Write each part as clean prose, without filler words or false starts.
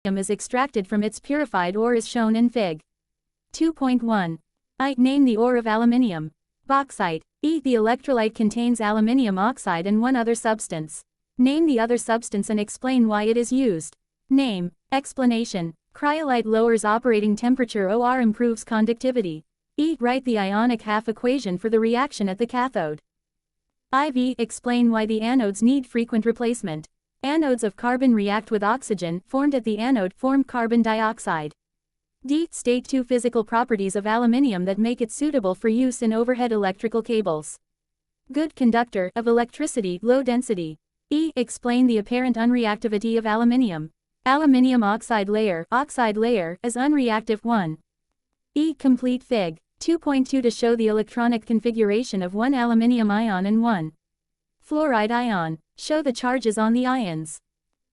is extracted from its purified ore is shown in Fig. 2.1. Name the ore of aluminium. Bauxite. The electrolyte contains aluminium oxide and one other substance. Name the other substance and explain why it is used. Name. Explanation. Cryolite lowers operating temperature or improves conductivity. Write the ionic half equation for the reaction at the cathode. IV. Explain why the anodes need frequent replacement. Anodes of carbon react with oxygen formed at the anode form carbon dioxide. D. State 2 physical properties of aluminium that make it suitable for use in overhead electrical cables. Good conductor of electricity, low density. Explain the apparent unreactivity of aluminium. Aluminium oxide layer is unreactive 1. Complete Fig. 2.2 to show the electronic configuration of one aluminium ion and one fluoride ion. Show the charges on the ions.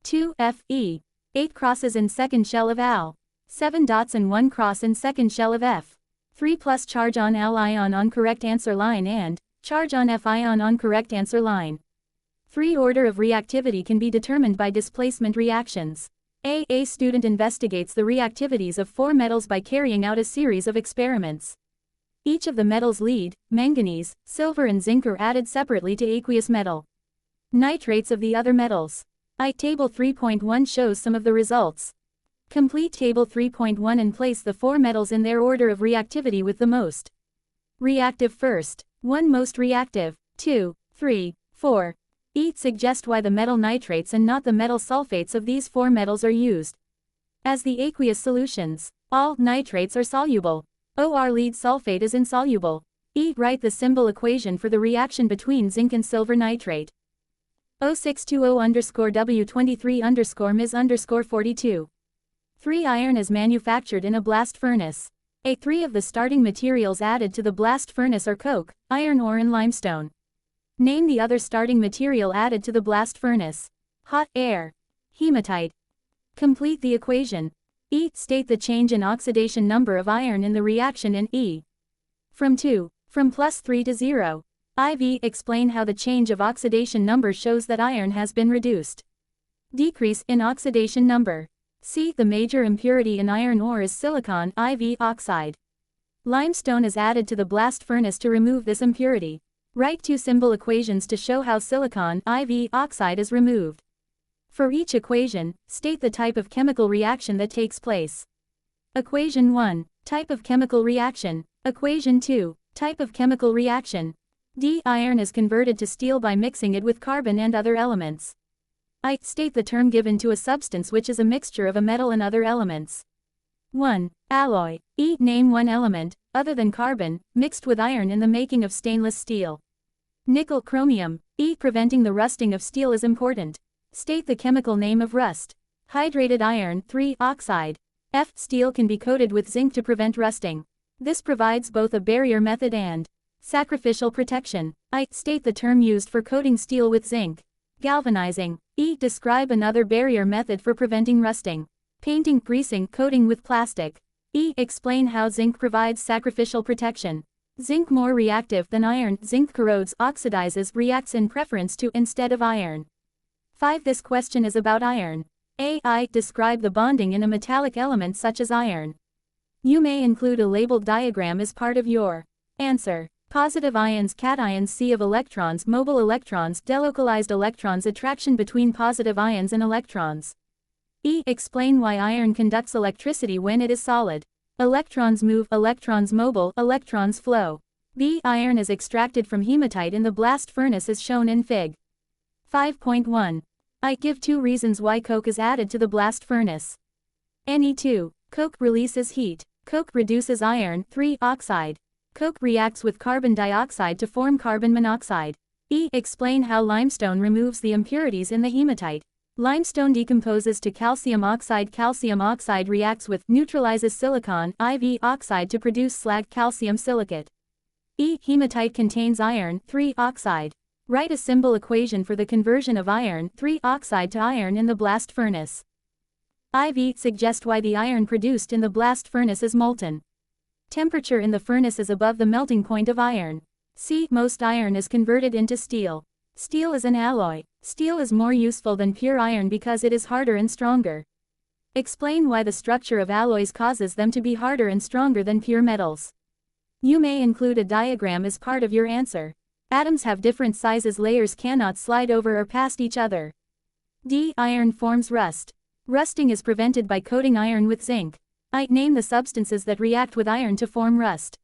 2 Fe. 8 crosses in second shell of Al. 7 dots and 1 cross in second shell of F. 3 plus charge on Al ion on correct answer line and charge on F ion on correct answer line. 3 Order of reactivity can be determined by displacement reactions. A student investigates the reactivities of 4 metals by carrying out a series of experiments. Each of the metals lead, manganese, silver and zinc are added separately to aqueous metal. Nitrates of the other metals. Table 3.1 shows some of the results. Complete Table 3.1 and place the 4 metals in their order of reactivity with the most reactive first, 1 most reactive, 2, 3, 4. Suggest why the metal nitrates and not the metal sulfates of these 4 metals are used as the aqueous solutions. All nitrates are soluble. Or lead sulfate is insoluble. Write the symbol equation for the reaction between zinc and silver nitrate. 0620_W23_Ms_42. 3 Iron is manufactured in a blast furnace. 3 of the starting materials added to the blast furnace are coke, iron ore and limestone. Name the other starting material added to the blast furnace. Hot air. Hematite. Complete the equation. State the change in oxidation number of iron in the reaction in E. From +3 to 0. IV. Explain how the change of oxidation number shows that iron has been reduced. Decrease in oxidation number. C. The major impurity in iron ore is silicon IV oxide. Limestone is added to the blast furnace to remove this impurity. Write 2 symbol equations to show how silicon IV oxide is removed. For each equation, state the type of chemical reaction that takes place. Equation 1. Type of chemical reaction. Equation 2. Type of chemical reaction. D. Iron is converted to steel by mixing it with carbon and other elements. State the term given to a substance which is a mixture of a metal and other elements. 1. Alloy. Name one element, other than carbon, mixed with iron in the making of stainless steel. Nickel chromium. Preventing the rusting of steel is important. State the chemical name of rust. Hydrated iron 3 oxide. F. Steel can be coated with zinc to prevent rusting. This provides both a barrier method and sacrificial protection. State the term used for coating steel with zinc. Galvanizing. Describe another barrier method for preventing rusting. Painting, greasing, coating with plastic. Explain how zinc provides sacrificial protection. Zinc more reactive than iron. Zinc corrodes, oxidizes, reacts in preference to instead of iron. 5. This question is about iron. A. Describe the bonding in a metallic element such as iron. You may include a labeled diagram as part of your answer. Positive ions, cations, C of electrons, mobile electrons, delocalized electrons, attraction between positive ions and electrons. Explain why iron conducts electricity when it is solid. Electrons move, electrons mobile, electrons flow. B. Iron is extracted from hematite in the blast furnace as shown in Fig. 5.1. Give 2 reasons why coke is added to the blast furnace. Ne2. Coke releases heat. Coke reduces iron 3 oxide. Coke reacts with carbon dioxide to form carbon monoxide. Explain how limestone removes the impurities in the hematite. Limestone decomposes to calcium oxide. Calcium oxide reacts with, neutralizes silicon IV oxide to produce slag calcium silicate. Hematite contains iron 3 oxide. Write a symbol equation for the conversion of iron 3 oxide to iron in the blast furnace. IV. Suggest why the iron produced in the blast furnace is molten. Temperature in the furnace is above the melting point of iron. C. Most iron is converted into steel. Steel is an alloy. Steel is more useful than pure iron because it is harder and stronger. Explain why the structure of alloys causes them to be harder and stronger than pure metals. You may include a diagram as part of your answer. Atoms have different sizes, layers cannot slide over or past each other. D. Iron forms rust. Rusting is prevented by coating iron with zinc. I. Name the substances that react with iron to form rust.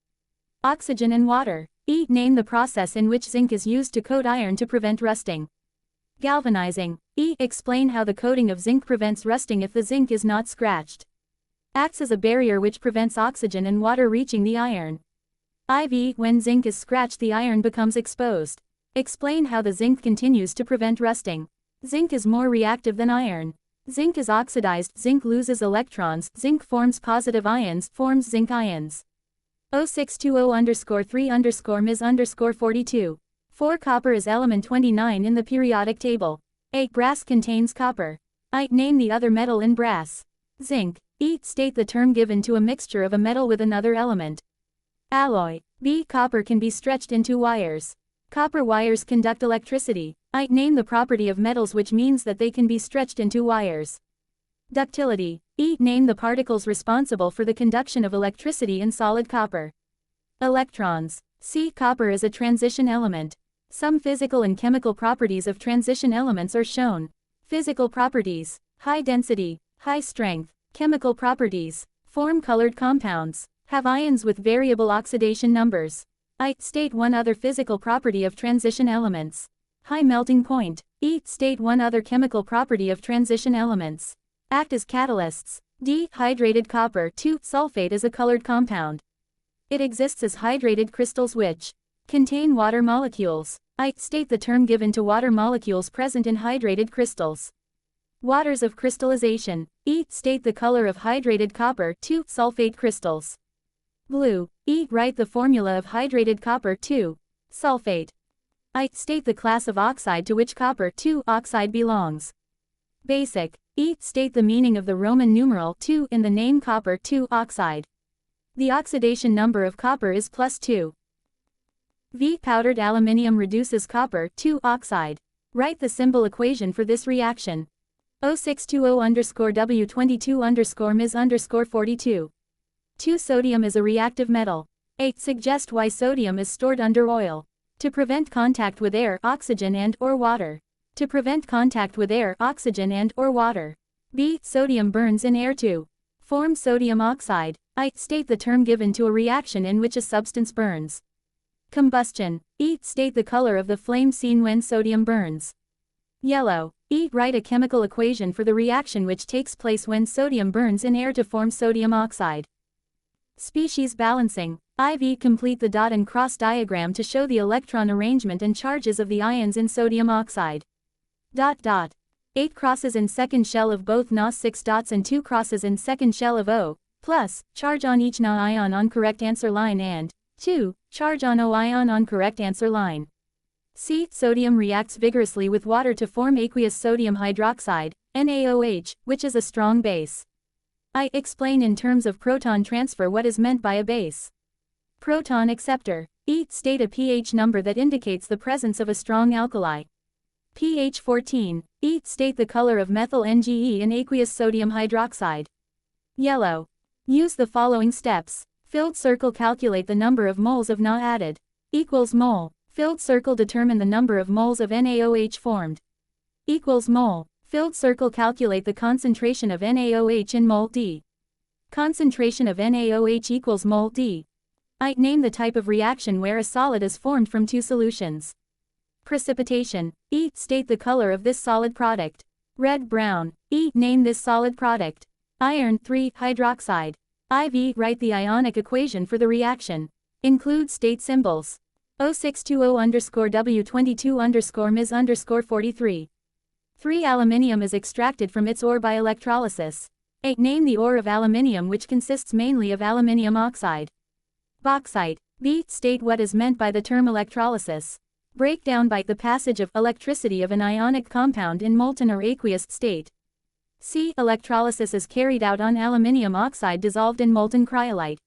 Oxygen and water. E. Name the process in which zinc is used to coat iron to prevent rusting. Galvanizing. E. Explain how the coating of zinc prevents rusting if the zinc is not scratched. Acts as a barrier which prevents oxygen and water reaching the iron. IV. When zinc is scratched, the iron becomes exposed. Explain how the zinc continues to prevent rusting. Zinc is more reactive than iron. Zinc is oxidized, zinc loses electrons, zinc forms positive ions, forms zinc ions. 0620_3_Ms_42. 4. Copper is element 29 in the periodic table. A. Brass contains copper. I. Name the other metal in brass. Zinc. E. State the term given to a mixture of a metal with another element. Alloy. B. Copper can be stretched into wires. Copper wires conduct electricity. I. Name the property of metals which means that they can be stretched into wires. Ductility. E. Name the particles responsible for the conduction of electricity in solid copper. Electrons. C. Copper is a transition element. Some physical and chemical properties of transition elements are shown. Physical properties: high density, high strength. Chemical properties: form colored compounds, have ions with variable oxidation numbers. I. State one other physical property of transition elements. High melting point. E. State one other chemical property of transition elements. Act as catalysts. D. Hydrated copper 2 sulfate is a colored compound. It exists as hydrated crystals which contain water molecules. I. State the term given to water molecules present in hydrated crystals. Waters of crystallization. E. State the color of hydrated copper 2 sulfate crystals. Blue. E. Write the formula of hydrated copper 2 sulfate. I. State the class of oxide to which copper 2 oxide belongs. Basic. E. State the meaning of the Roman numeral 2 in the name copper 2 oxide. The oxidation number of copper is +2. V. Powdered aluminium reduces copper 2 oxide. Write the symbol equation for this reaction. 0620_W22_Ms_42. 2. Sodium is a reactive metal. 8. Suggest why sodium is stored under oil. To prevent contact with air, oxygen and/or water. To prevent contact with air, oxygen and/or water. B. Sodium burns in air to form sodium oxide. I. State the term given to a reaction in which a substance burns. Combustion. E. State the color of the flame seen when sodium burns. Yellow. E. Write a chemical equation for the reaction which takes place when sodium burns in air to form sodium oxide. Species balancing. IV. Complete the dot and cross diagram to show the electron arrangement and charges of the ions in sodium oxide. 8 crosses in second shell of both Na, 6 dots and 2 crosses in second shell of O, plus, charge on each Na ion on correct answer line and 2. Charge on O ion on correct answer line. C. Sodium reacts vigorously with water to form aqueous sodium hydroxide, NaOH, which is a strong base. I. Explain in terms of proton transfer what is meant by a base. Proton acceptor. E. State a pH number that indicates the presence of a strong alkali. pH 14. E. State the color of methyl NGE in aqueous sodium hydroxide. Yellow. Use the following steps. Filled circle, calculate the number of moles of Na added. Equals mole. Filled circle, determine the number of moles of NaOH formed. Equals mole. Filled circle, calculate the concentration of NaOH in mole D. Concentration of NaOH equals mole D. I. Name the type of reaction where a solid is formed from 2 solutions. Precipitation. E. State the color of this solid product. Red, brown. E. Name this solid product. Iron 3 hydroxide. IV. Write the ionic equation for the reaction. Include state symbols. 0620_W22_Ms_43. 3. Aluminium is extracted from its ore by electrolysis. 8. Name the ore of aluminium which consists mainly of aluminium oxide. Bauxite. B. State what is meant by the term electrolysis. Break down by the passage of electricity of an ionic compound in molten or aqueous state. C. Electrolysis is carried out on aluminium oxide dissolved in molten cryolite.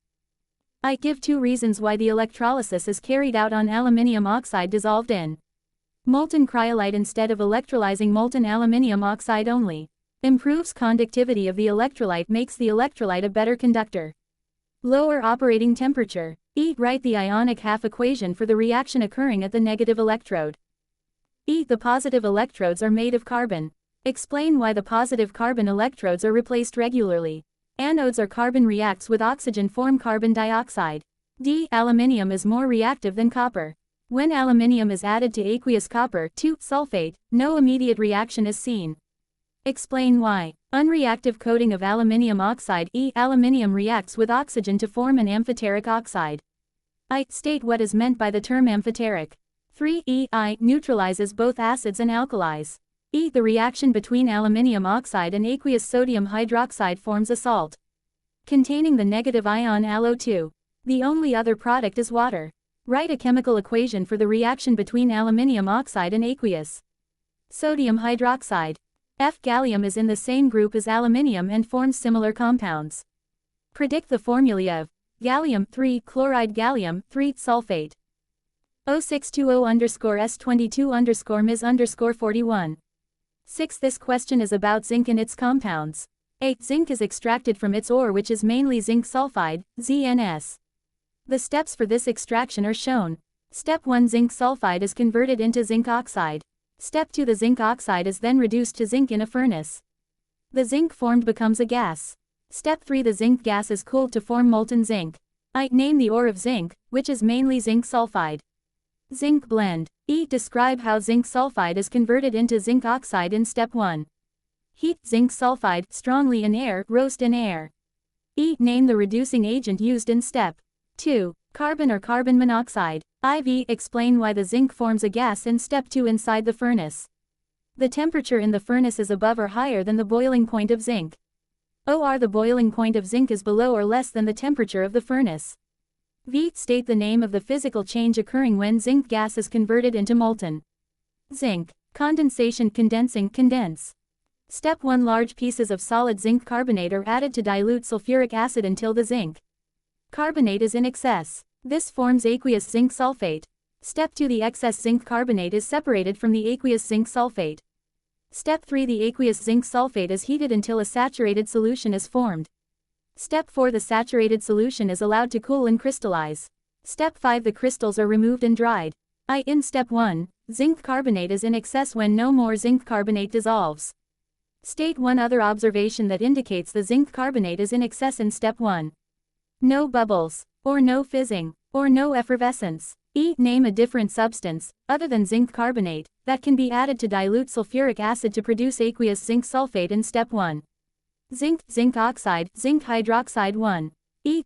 I. Give 2 reasons why the electrolysis is carried out on aluminium oxide dissolved in molten cryolite instead of electrolyzing molten aluminium oxide only. Improves conductivity of the electrolyte, makes the electrolyte a better conductor. Lower operating temperature. Write the ionic half equation for the reaction occurring at the negative electrode. The positive electrodes are made of carbon. Explain why the positive carbon electrodes are replaced regularly. Anodes are carbon reacts with oxygen form carbon dioxide. Aluminium is more reactive than copper. When aluminium is added to aqueous copper sulfate, no immediate reaction is seen. Explain why. Unreactive coating of aluminium oxide aluminium reacts with oxygen to form an amphoteric oxide. State what is meant by the term amphoteric. 3. Neutralizes both acids and alkalis. The reaction between aluminium oxide and aqueous sodium hydroxide forms a salt containing the negative ion AlO2. The only other product is water. Write a chemical equation for the reaction between aluminium oxide and aqueous sodium hydroxide. Gallium is in the same group as aluminium and forms similar compounds. Predict the formulae of gallium 3 chloride gallium 3 sulfate. 0620_S22_Ms_41. 6. This question is about zinc and its compounds. 8. Zinc is extracted from its ore, which is mainly zinc sulfide, ZNS. The steps for this extraction are shown. Step 1. Zinc sulfide is converted into zinc oxide. Step 2. The zinc oxide is then reduced to zinc in a furnace. The zinc formed becomes a gas. Step 3. The zinc gas is cooled to form molten zinc. Name the ore of zinc, which is mainly zinc sulfide. Zinc blend. Describe how zinc sulfide is converted into zinc oxide in step 1. Heat zinc sulfide strongly in air, roast in air. Name the reducing agent used in step 2. Carbon or carbon monoxide. Explain why the zinc forms a gas in step 2 inside the furnace. The temperature in the furnace is above or higher than the boiling point of zinc. The boiling point of zinc is below or less than the temperature of the furnace. State the name of the physical change occurring when zinc gas is converted into molten zinc. Condensation condensing condense. Step 1. Large pieces of solid zinc carbonate are added to dilute sulfuric acid until the zinc carbonate is in excess. This forms aqueous zinc sulfate. Step 2. The excess zinc carbonate is separated from the aqueous zinc sulfate. Step 3. The aqueous zinc sulfate is heated until a saturated solution is formed. Step 4. The saturated solution is allowed to cool and crystallize. Step 5. The crystals are removed and dried. In step 1, zinc carbonate is in excess when no more zinc carbonate dissolves. State one other observation that indicates the zinc carbonate is in excess in step 1. No bubbles, or no fizzing, or no effervescence. Name a different substance, other than zinc carbonate, that can be added to dilute sulfuric acid to produce aqueous zinc sulfate in step 1. Zinc, zinc oxide, zinc hydroxide 1.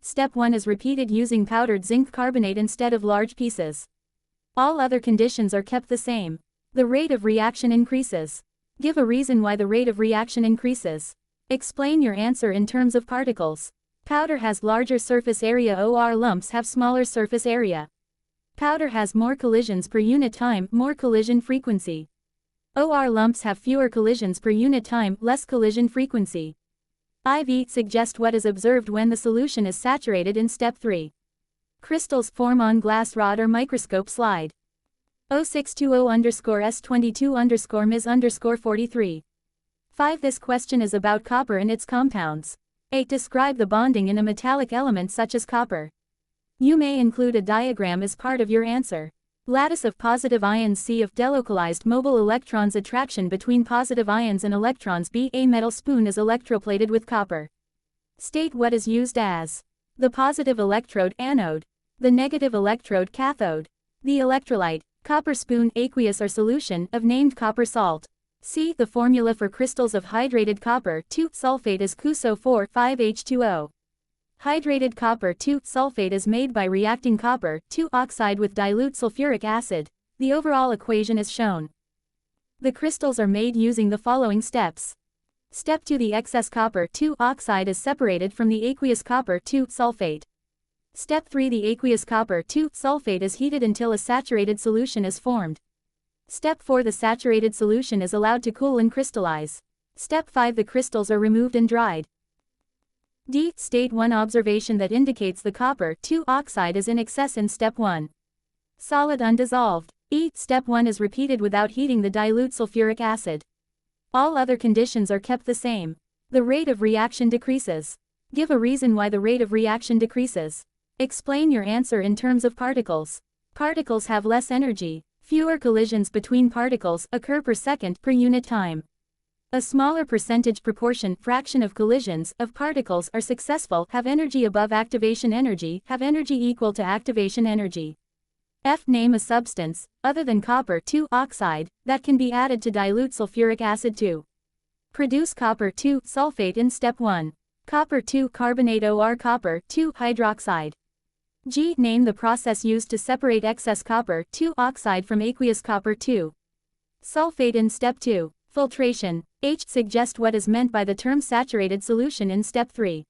Step 1 is repeated using powdered zinc carbonate instead of large pieces. All other conditions are kept the same. The rate of reaction increases. Give a reason why the rate of reaction increases. Explain your answer in terms of particles. Powder has larger surface area, or lumps have smaller surface area. Powder has more collisions per unit time, more collision frequency. Or lumps have fewer collisions per unit time, less collision frequency. Suggest what is observed when the solution is saturated in step 3. Crystals form on glass rod or microscope slide. 0620_S22_Ms_43. 5. This question is about copper and its compounds. 8. Describe the bonding in a metallic element such as copper. You may include a diagram as part of your answer. Lattice of positive ions. C. Of delocalized mobile electrons. Attraction between positive ions and electrons. B. A metal spoon is electroplated with copper. State what is used as the positive electrode, anode, the negative electrode, cathode, the electrolyte, copper spoon, aqueous or solution, of named copper salt. C. The formula for crystals of hydrated copper 2 sulfate is CuSO4 5H2O. Hydrated copper 2 sulfate is made by reacting copper 2 oxide with dilute sulfuric acid. The overall equation is shown. The crystals are made using the following steps. Step 2. The excess copper 2 oxide is separated from the aqueous copper 2 sulfate. Step 3. The aqueous copper 2 sulfate is heated until a saturated solution is formed. Step 4. The saturated solution is allowed to cool and crystallize. Step 5. The crystals are removed and dried. State one observation that indicates the copper 2 oxide is in excess in step 1. Solid undissolved. Step 1 is repeated without heating the dilute sulfuric acid. All other conditions are kept the same. The rate of reaction decreases. Give a reason why the rate of reaction decreases. Explain your answer in terms of particles. Particles have less energy. Fewer collisions between particles occur per second per unit time. A smaller percentage proportion fraction of collisions of particles are successful, have energy above activation energy, have energy equal to activation energy. F. Name a substance, other than copper oxide, that can be added to dilute sulfuric acid to produce copper sulfate in step 1. Copper carbonate or copper hydroxide. G. Name the process used to separate excess copper oxide from aqueous copper sulfate in step 2. Filtration. H. Suggest what is meant by the term saturated solution in step 3.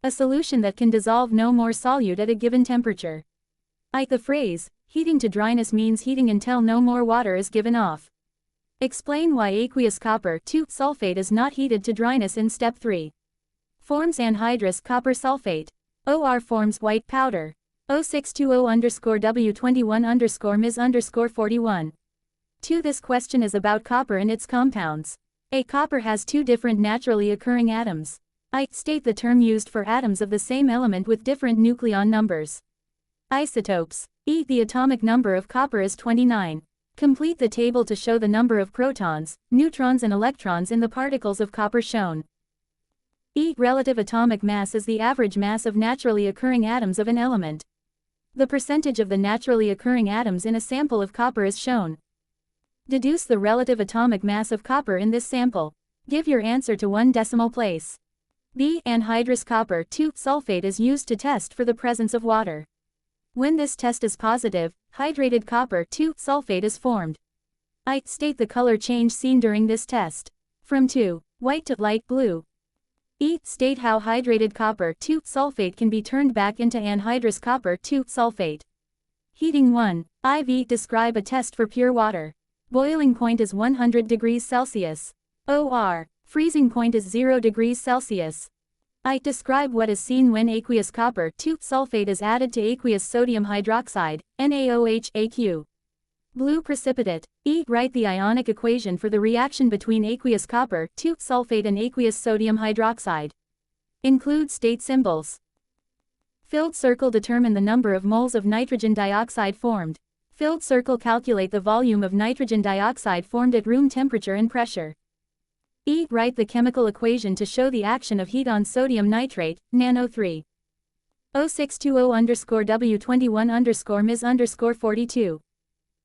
A solution that can dissolve no more solute at a given temperature. I. The phrase, heating to dryness means heating until no more water is given off. Explain why aqueous copper sulfate is not heated to dryness in step 3. Forms anhydrous copper sulfate. OR forms white powder. 0620_W21_Ms_41. 2. This question is about copper and its compounds. A. Copper has 2 different naturally occurring atoms. I. State the term used for atoms of the same element with different nucleon numbers. Isotopes. E. The atomic number of copper is 29. Complete the table to show the number of protons, neutrons and electrons in the particles of copper shown. E. Relative atomic mass is the average mass of naturally occurring atoms of an element. The percentage of the naturally occurring atoms in a sample of copper is shown. Deduce the relative atomic mass of copper in this sample. Give your answer to 1 decimal place. B. Anhydrous copper sulfate is used to test for the presence of water. When this test is positive, hydrated copper sulfate is formed. I. State the color change seen during this test. From white to light blue. E. State how hydrated copper sulfate can be turned back into anhydrous copper sulfate. Heating 1. IV. Describe a test for pure water. Boiling point is 100 degrees Celsius. OR. Freezing point is 0 degrees Celsius. I. Describe what is seen when aqueous copper sulfate is added to aqueous sodium hydroxide, NaOH-aqu. Blue precipitate. E. Write the ionic equation for the reaction between aqueous copper sulfate and aqueous sodium hydroxide. Include state symbols. Filled circle. Determine the number of moles of nitrogen dioxide formed. Filled circle. Calculate the volume of nitrogen dioxide formed at room temperature and pressure. E. Write the chemical equation to show the action of heat on sodium nitrate, NaO3. 0620_W21_Ms_42.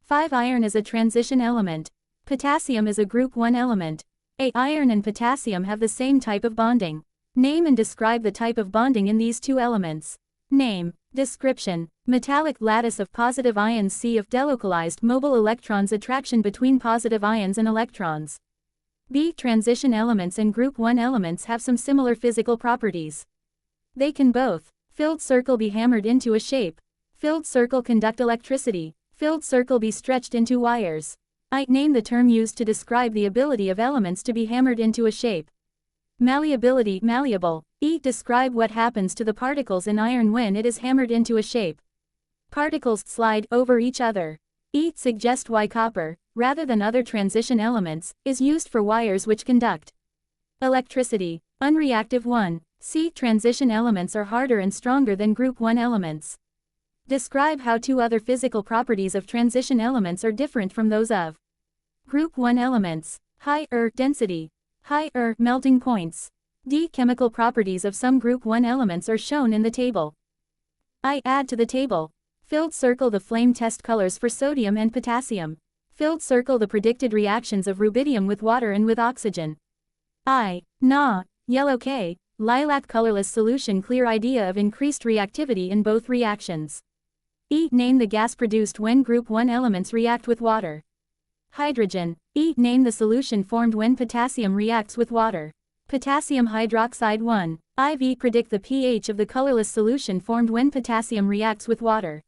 5. Iron is a transition element. Potassium is a group 1 element. A. Iron and potassium have the same type of bonding. Name and describe the type of bonding in these 2 elements. Name. Description. Metallic lattice of positive ions. C. Of delocalized mobile electrons. Attraction between positive ions and electrons. B. Transition elements and group 1 elements have some similar physical properties. They can both. Filled circle. Be hammered into a shape. Filled circle. Conduct electricity. Filled circle. Be stretched into wires. I. Name the term used to describe the ability of elements to be hammered into a shape. Malleability. Malleable. E. Describe what happens to the particles in iron when it is hammered into a shape. Particles slide over each other. E. Suggest why copper, rather than other transition elements, is used for wires which conduct electricity. Unreactive 1. C. Transition elements are harder and stronger than group 1 elements. Describe how 2 other physical properties of transition elements are different from those of group 1 elements. High density. High melting points. D. Chemical properties of some group 1 elements are shown in the table. I. Add to the table. Filled circle. The flame test colors for sodium and potassium. Filled circle. The predicted reactions of rubidium with water and with oxygen. I. Na. Yellow K. Lilac colorless solution. Clear idea of increased reactivity in both reactions. E. Name the gas produced when group 1 elements react with water. Hydrogen. E. Name the solution formed when potassium reacts with water. Potassium hydroxide 1. IV. Predict the pH of the colorless solution formed when potassium reacts with water.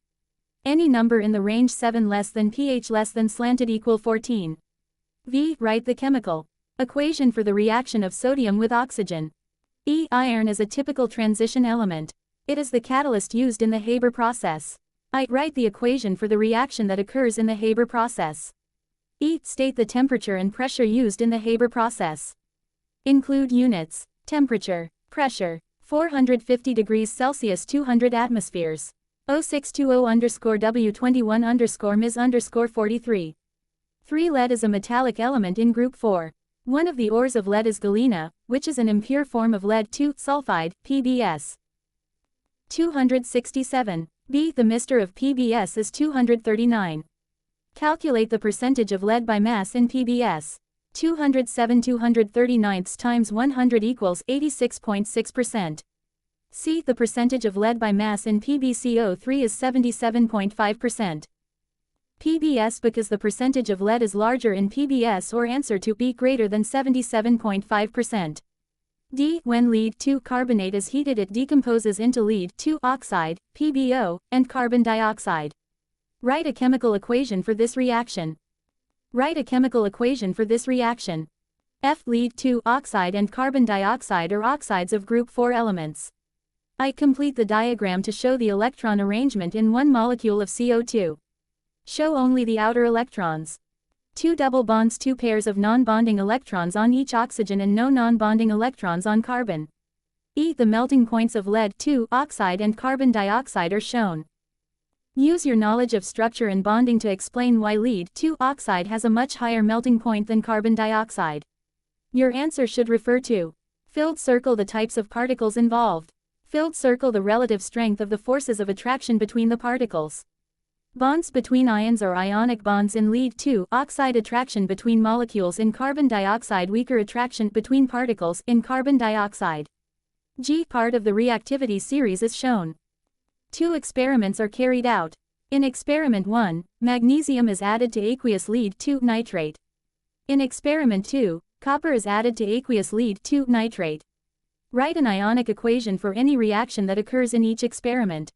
Any number in the range 7 less than pH less than slanted equal 14. V. Write the chemical equation for the reaction of sodium with oxygen. E. Iron is a typical transition element. It is the catalyst used in the Haber process. I. Write the equation for the reaction that occurs in the Haber process. E. State the temperature and pressure used in the Haber process. Include units: temperature, pressure, 450 degrees Celsius 200 atmospheres. 0620W21_Ms_43. 3. Lead is a metallic element in group 4. One of the ores of lead is galena, which is an impure form of lead 2 sulfide, PbS. 267. B. The Mr of PbS is 239. Calculate the percentage of lead by mass in PbS. 207 239 times 100 equals 86.6%. C. The percentage of lead by mass in PbCO3 is 77.5%. PbS because the percentage of lead is larger in PbS, or answer to B greater than 77.5%. D. When lead-2 carbonate is heated, it decomposes into lead-2 oxide, PbO, and carbon dioxide. Write a chemical equation for this reaction. Write a chemical equation for this reaction. F. Lead-2 oxide and carbon dioxide are oxides of group 4 elements. I. Complete the diagram to show the electron arrangement in one molecule of CO2. Show only the outer electrons. 2 double bonds, 2 pairs of non-bonding electrons on each oxygen and no non-bonding electrons on carbon. E. The melting points of lead-2 oxide and carbon dioxide are shown. Use your knowledge of structure and bonding to explain why lead-2 oxide has a much higher melting point than carbon dioxide. Your answer should refer to: filled circle the types of particles involved. Filled circle the relative strength of the forces of attraction between the particles. Bonds between ions or ionic bonds in lead-2 oxide, attraction between molecules in carbon dioxide, weaker attraction between particles in carbon dioxide. G. Part of the reactivity series is shown. 2 experiments are carried out. In experiment 1, magnesium is added to aqueous lead-2 nitrate. In experiment 2, copper is added to aqueous lead-2 nitrate. Write an ionic equation for any reaction that occurs in each experiment.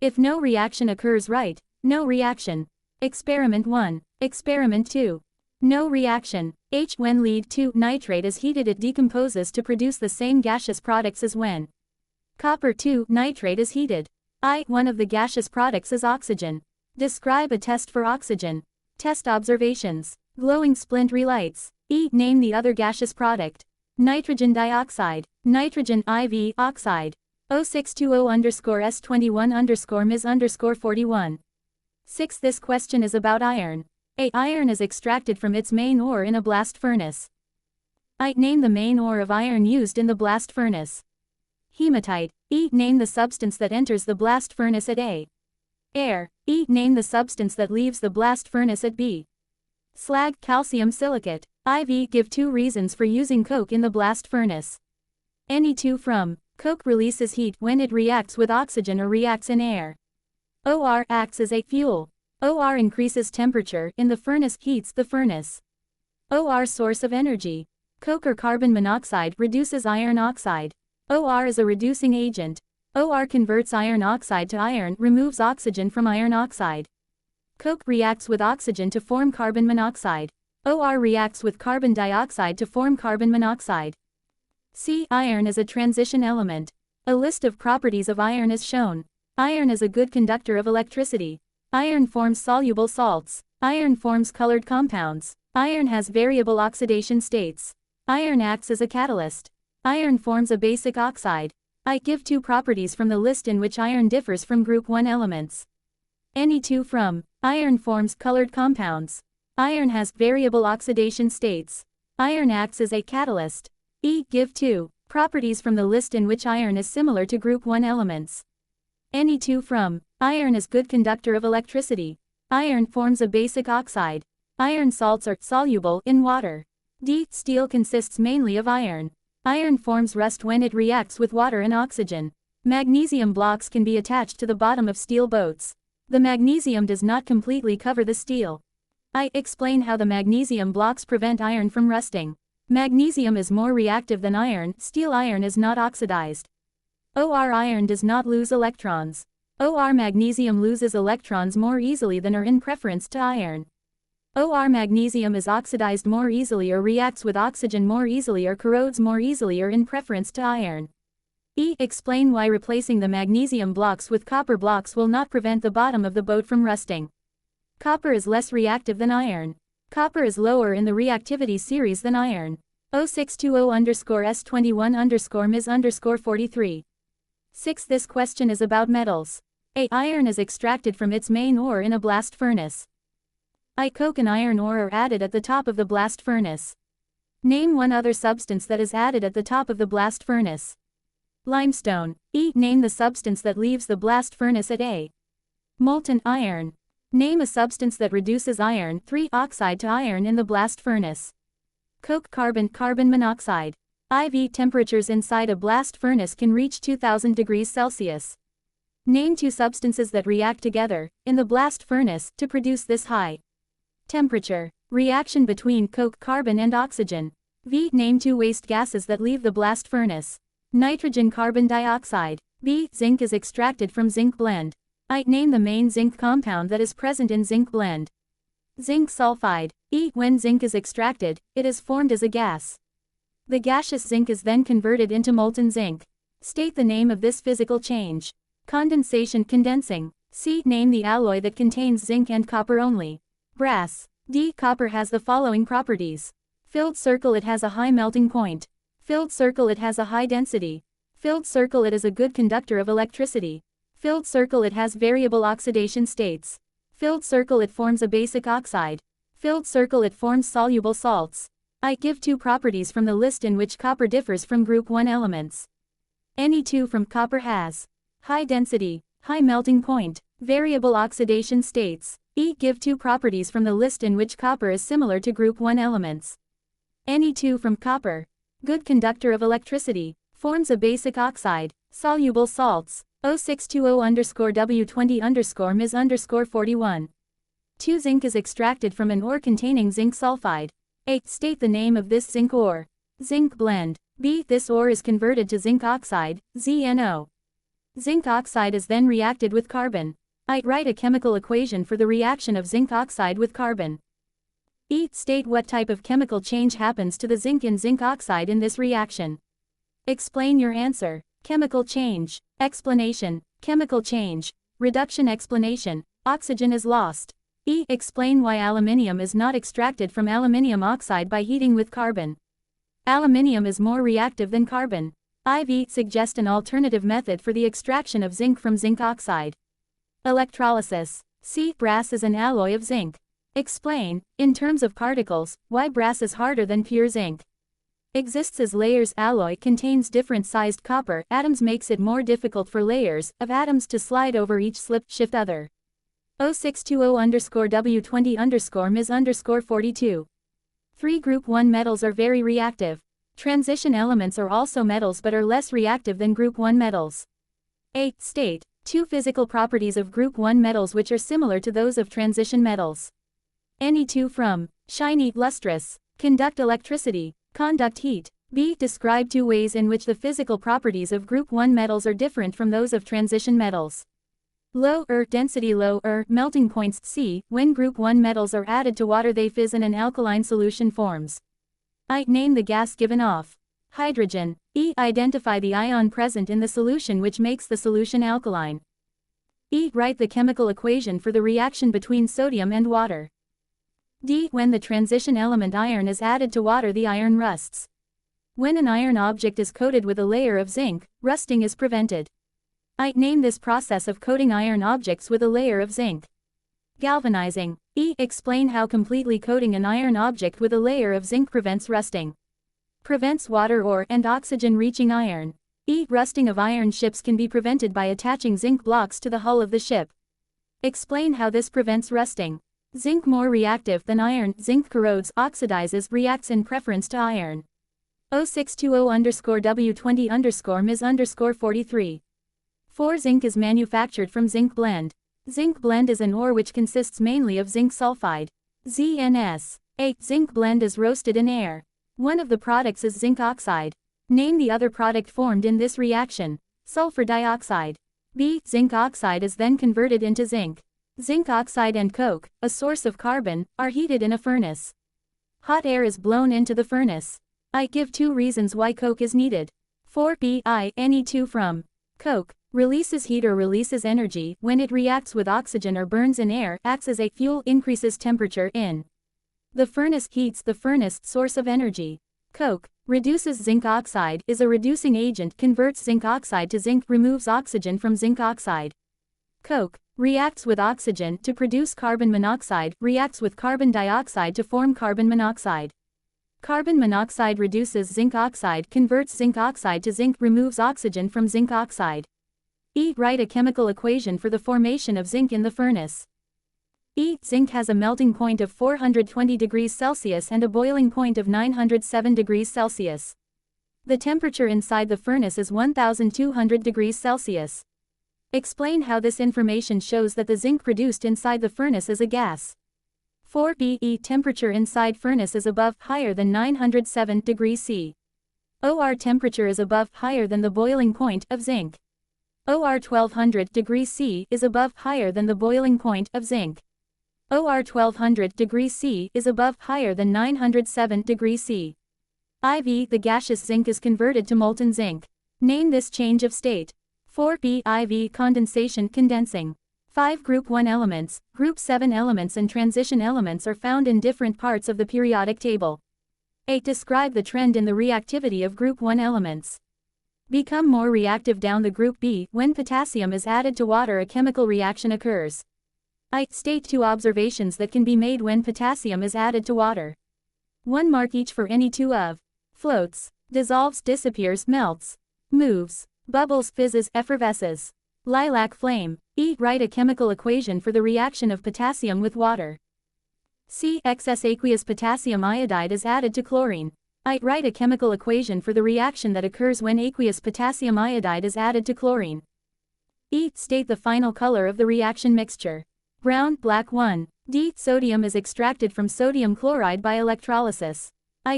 If no reaction occurs, write no reaction. Experiment 1. Experiment 2. No reaction. H. When lead-2 nitrate is heated, it decomposes to produce the same gaseous products as when copper 2 nitrate is heated. I. One of the gaseous products is oxygen. Describe a test for oxygen. Test observations. Glowing splint relights. E. Name the other gaseous product. Nitrogen dioxide. Nitrogen IV oxide. 0620_S21_Ms_41. 6. This question is about iron. A. Iron is extracted from its main ore in a blast furnace. I. Name the main ore of iron used in the blast furnace. Hematite. E. Name the substance that enters the blast furnace at A. Air. E. Name the substance that leaves the blast furnace at B. Slag. Calcium silicate. IV. Give 2 reasons for using coke in the blast furnace. Any 2 from. Coke releases heat when it reacts with oxygen or reacts in air. OR acts as a fuel. OR increases temperature in the furnace, heats the furnace. OR source of energy. Coke or carbon monoxide reduces iron oxide. OR is a reducing agent. OR converts iron oxide to iron, removes oxygen from iron oxide. Coke reacts with oxygen to form carbon monoxide. OR reacts with carbon dioxide to form carbon monoxide. C. Iron is a transition element. A list of properties of iron is shown. Iron is a good conductor of electricity. Iron forms soluble salts. Iron forms colored compounds. Iron has variable oxidation states. Iron acts as a catalyst. Iron forms a basic oxide. I. Give 2 properties from the list in which iron differs from group 1 elements. Any 2 from. Iron forms colored compounds. Iron has variable oxidation states. Iron acts as a catalyst. E. Give 2 properties from the list in which iron is similar to group 1 elements. Any 2 from. Iron is good conductor of electricity. Iron forms a basic oxide. Iron salts are soluble in water. D. Steel consists mainly of iron. Iron forms rust when it reacts with water and oxygen. Magnesium blocks can be attached to the bottom of steel boats. The magnesium does not completely cover the steel. I. Explain how the magnesium blocks prevent iron from rusting. Magnesium is more reactive than iron. Steel iron is not oxidized. OR iron does not lose electrons. OR magnesium loses electrons more easily than are in preference to iron. OR magnesium is oxidized more easily or reacts with oxygen more easily or corrodes more easily or in preference to iron. E. Explain why replacing the magnesium blocks with copper blocks will not prevent the bottom of the boat from rusting. Copper is less reactive than iron. Copper is lower in the reactivity series than iron. 0620_S21_Ms_43. 6. This question is about metals. A. Iron is extracted from its main ore in a blast furnace. I. Coke and iron ore are added at the top of the blast furnace. Name one other substance that is added at the top of the blast furnace. Limestone. E. Name the substance that leaves the blast furnace at A. Molten iron. Name a substance that reduces iron oxide to iron in the blast furnace. Coke. Carbon monoxide. IV temperatures inside a blast furnace can reach 2000 degrees Celsius. Name two substances that react together, in the blast furnace, to produce this high temperature. Reaction between coke, carbon and oxygen. V. Name two waste gases that leave the blast furnace. Nitrogen, carbon dioxide. B. Zinc is extracted from zinc blende. I. Name the main zinc compound that is present in zinc blende. Zinc sulfide. E. When zinc is extracted, it is formed as a gas. The gaseous zinc is then converted into molten zinc. State the name of this physical change. Condensation, condensing. C. Name the alloy that contains zinc and copper only. Brass. D. Copper has the following properties. Filled circle, it has a high melting point. Filled circle, it has a high density. Filled circle, it is a good conductor of electricity. Filled circle, it has variable oxidation states. Filled circle, it forms a basic oxide. Filled circle, it forms soluble salts. I. Give two properties from the list in which copper differs from group 1 elements. Any two from copper has high density, high melting point, variable oxidation states. E. Give two properties from the list in which copper is similar to group 1 elements. Any two from copper. Good conductor of electricity, forms a basic oxide, soluble salts. 0620_W20_Ms_41. 2. Zinc is extracted from an ore containing zinc sulfide. A. State the name of this zinc ore. Zinc blende. B. This ore is converted to zinc oxide, ZnO. Zinc oxide is then reacted with carbon. I. Write a chemical equation for the reaction of zinc oxide with carbon. E. State what type of chemical change happens to the zinc in zinc oxide in this reaction. Explain your answer. Chemical change. Explanation. Chemical change. Reduction. Explanation. Oxygen is lost. E. Explain why aluminium is not extracted from aluminium oxide by heating with carbon. Aluminium is more reactive than carbon. IV. Suggest an alternative method for the extraction of zinc from zinc oxide. Electrolysis. C. Brass is an alloy of zinc. Explain, in terms of particles, why brass is harder than pure zinc. Exists as layers. Alloy contains different sized copper atoms, makes it more difficult for layers of atoms to slide over each slip, shift other. 0620_W20_Ms_42. 3. Group 1 metals are very reactive. Transition elements are also metals but are less reactive than group 1 metals. 8. State two physical properties of group 1 metals which are similar to those of transition metals. Any two from shiny, lustrous, conduct electricity, conduct heat. B. Describe two ways in which the physical properties of group 1 metals are different from those of transition metals. Low density, low melting points. C. When group 1 metals are added to water they fizz and an alkaline solution forms. I. Name the gas given off. Hydrogen. E. Identify the ion present in the solution which makes the solution alkaline. E. Write the chemical equation for the reaction between sodium and water. D. When the transition element iron is added to water the iron rusts. When an iron object is coated with a layer of zinc, rusting is prevented. I. Name this process of coating iron objects with a layer of zinc. Galvanizing. E. Explain how completely coating an iron object with a layer of zinc prevents rusting. Prevents water or and oxygen reaching iron. E. Rusting of iron ships can be prevented by attaching zinc blocks to the hull of the ship. Explain how this prevents rusting. Zinc more reactive than iron. Zinc corrodes, oxidizes, reacts in preference to iron. 0620_W20_Ms_43. 4. Zinc is manufactured from zinc blende. Zinc blende is an ore which consists mainly of zinc sulfide, ZNS. 8. Zinc blende is roasted in air. One of the products is zinc oxide. Name the other product formed in this reaction. Sulfur dioxide. B. Zinc oxide is then converted into zinc. Zinc oxide and coke, a source of carbon, are heated in a furnace. Hot air is blown into the furnace. I. Give two reasons why coke is needed. 4. B. I. Any two from coke releases heat or releases energy when it reacts with oxygen or burns in air, acts as a fuel, increases temperature in The furnace heats the furnace, source of energy. Coke reduces zinc oxide, is a reducing agent, converts zinc oxide to zinc, removes oxygen from zinc oxide. Coke reacts with oxygen to produce carbon monoxide, reacts with carbon dioxide to form carbon monoxide. Carbon monoxide reduces zinc oxide, converts zinc oxide to zinc, removes oxygen from zinc oxide. Write a chemical equation for the formation of zinc in the furnace. Zinc has a melting point of 420 degrees Celsius and a boiling point of 907 degrees Celsius. The temperature inside the furnace is 1200 degrees Celsius. Explain how this information shows that the zinc produced inside the furnace is a gas. 4b. Temperature inside furnace is above, higher than 907 degrees C. OR temperature is above, higher than the boiling point of zinc. OR 1200 degrees C is above, higher than the boiling point of zinc. OR 1200 degrees C is above, higher than 907 degrees C. IV. The gaseous zinc is converted to molten zinc. Name this change of state. 4b. IV. Condensation, condensing. 5. Group 1 elements, Group 7 elements and transition elements are found in different parts of the periodic table. 8. Describe the trend in the reactivity of Group 1 elements. Become more reactive down the Group B. When potassium is added to water, a chemical reaction occurs. State 2 observations that can be made when potassium is added to water. 1 mark each for any 2 of. Floats, dissolves, disappears, melts, moves, bubbles, fizzes, effervesces. Lilac flame. Write a chemical equation for the reaction of potassium with water. C. Excess aqueous potassium iodide is added to chlorine. Write a chemical equation for the reaction that occurs when aqueous potassium iodide is added to chlorine. State the final color of the reaction mixture. Brown, black. 1. D. Sodium is extracted from sodium chloride by electrolysis.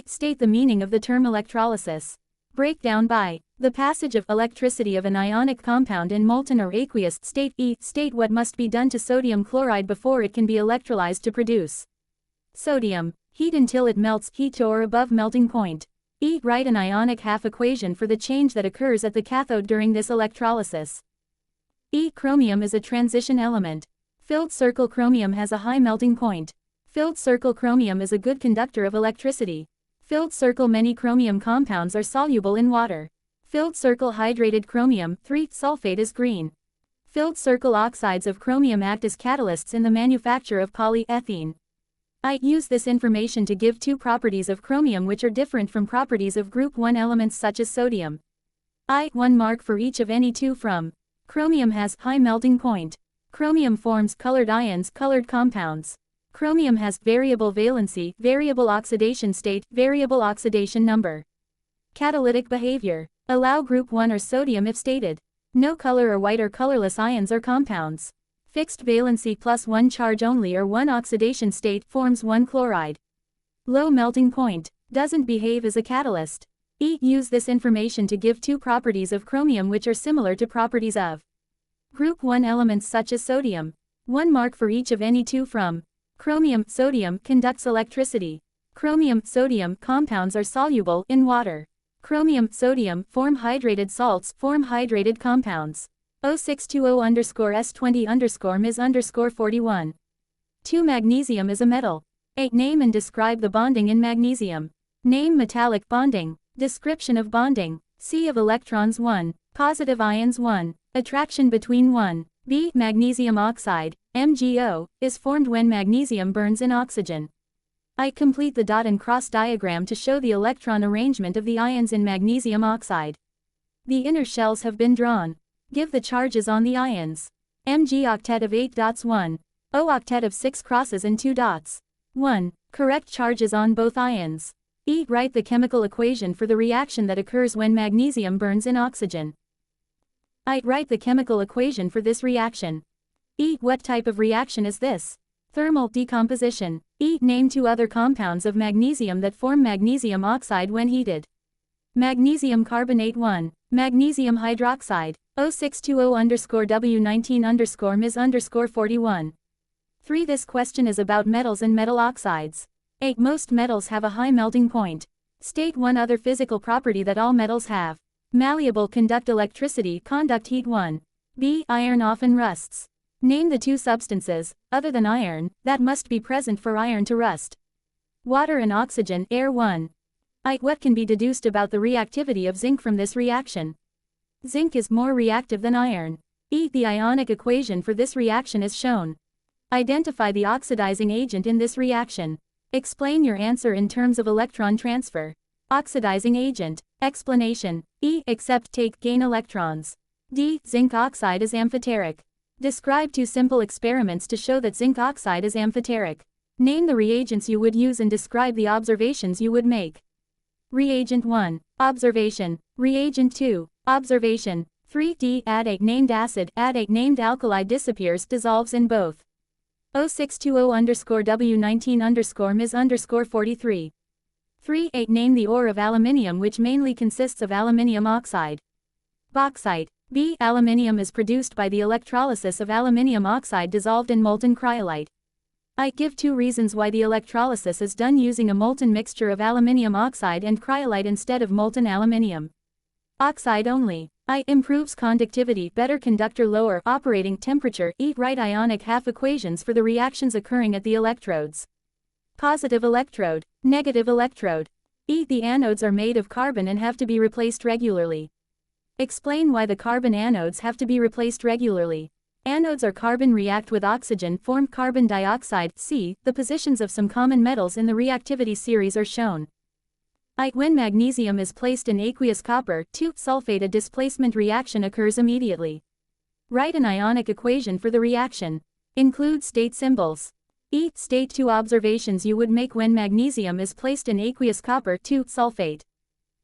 State the meaning of the term electrolysis. Breakdown by the passage of electricity of an ionic compound in molten or aqueous state. State what must be done to sodium chloride before it can be electrolyzed to produce sodium. Heat until it melts, heat to or above melting point. Write an ionic half equation for the change that occurs at the cathode during this electrolysis. Chromium is a transition element. Filled circle chromium has a high melting point. Filled circle chromium is a good conductor of electricity. Filled circle many chromium compounds are soluble in water. Filled circle hydrated chromium 3 sulfate is green. Filled circle oxides of chromium act as catalysts in the manufacture of polyethylene. Use this information to give 2 properties of chromium which are different from properties of group 1 elements such as sodium. 1 mark for each of any 2 from. Chromium has high melting point. Chromium forms colored ions, colored compounds. Chromium has variable valency, variable oxidation state, variable oxidation number. Catalytic behavior. Allow group 1 or sodium if stated. No color or white or colorless ions or compounds. Fixed valency plus 1 charge only or 1 oxidation state forms 1 chloride. Low melting point. Doesn't behave as a catalyst. Use this information to give 2 properties of chromium which are similar to properties of group 1 elements such as sodium. 1 mark for each of any 2 from. Chromium, sodium conducts electricity. Chromium, sodium compounds are soluble in water. Chromium, sodium form hydrated salts, form hydrated compounds. 0620-S20-Ms_41. 2. Magnesium is a metal. 8. Name and describe the bonding in magnesium. Name metallic bonding. Description of bonding. C of electrons 1. Positive ions 1. Attraction between 1. B. Magnesium oxide, MgO, is formed when magnesium burns in oxygen. Complete the dot and cross diagram to show the electron arrangement of the ions in magnesium oxide. The inner shells have been drawn. Give the charges on the ions. Mg octet of 8 dots 1. O octet of 6 crosses and 2 dots. 1. Correct charges on both ions. Write the chemical equation for the reaction that occurs when magnesium burns in oxygen. Write the chemical equation for this reaction. What type of reaction is this? Thermal decomposition. Name 2 other compounds of magnesium that form magnesium oxide when heated. Magnesium carbonate 1. Magnesium hydroxide. 0620-W19-Ms_41. 3. This question is about metals and metal oxides. 8. Most metals have a high melting point. State 1 other physical property that all metals have. Malleable, conduct electricity, conduct heat. 1. B. Iron often rusts. Name the 2 substances, other than iron, that must be present for iron to rust. Water and oxygen, air 1. What can be deduced about the reactivity of zinc from this reaction? Zinc is more reactive than iron. The ionic equation for this reaction is shown. Identify the oxidizing agent in this reaction. Explain your answer in terms of electron transfer. Oxidizing agent. Explanation. Accept, take, gain electrons. D. Zinc oxide is amphoteric. Describe 2 simple experiments to show that zinc oxide is amphoteric. Name the reagents you would use and describe the observations you would make. Reagent 1. Observation. Reagent 2. Observation. 3D. Add a named acid, add a named alkali disappears, dissolves in both. 0620_W19_Ms_43. 3. Name the ore of aluminium which mainly consists of aluminium oxide. Bauxite. B. Aluminium is produced by the electrolysis of aluminium oxide dissolved in molten cryolite. Give 2 reasons why the electrolysis is done using a molten mixture of aluminium oxide and cryolite instead of molten aluminium oxide only. Improves conductivity, better conductor, lower operating temperature. Write ionic half equations for the reactions occurring at the electrodes. Positive electrode, negative electrode. The anodes are made of carbon and have to be replaced regularly. Explain why the carbon anodes have to be replaced regularly. Anodes are carbon react with oxygen, form carbon dioxide. C. The positions of some common metals in the reactivity series are shown. When magnesium is placed in aqueous copper, 2 sulfate, a displacement reaction occurs immediately. Write an ionic equation for the reaction. Include state symbols. State 2 observations you would make when magnesium is placed in aqueous copper, 2 sulfate.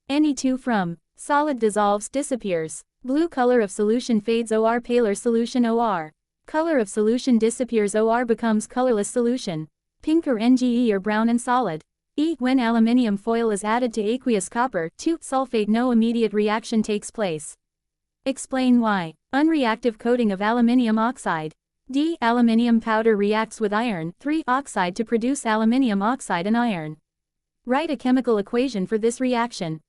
Any 2 from solid dissolves, disappears. Blue color of solution fades, or paler solution, or color of solution disappears, or becomes colorless solution. Pink or NGE or brown and solid. When aluminium foil is added to aqueous copper, 2 sulfate, no immediate reaction takes place. Explain why. Unreactive coating of aluminium oxide. D. Aluminium powder reacts with iron 3 oxide to produce aluminium oxide and iron. Write a chemical equation for this reaction.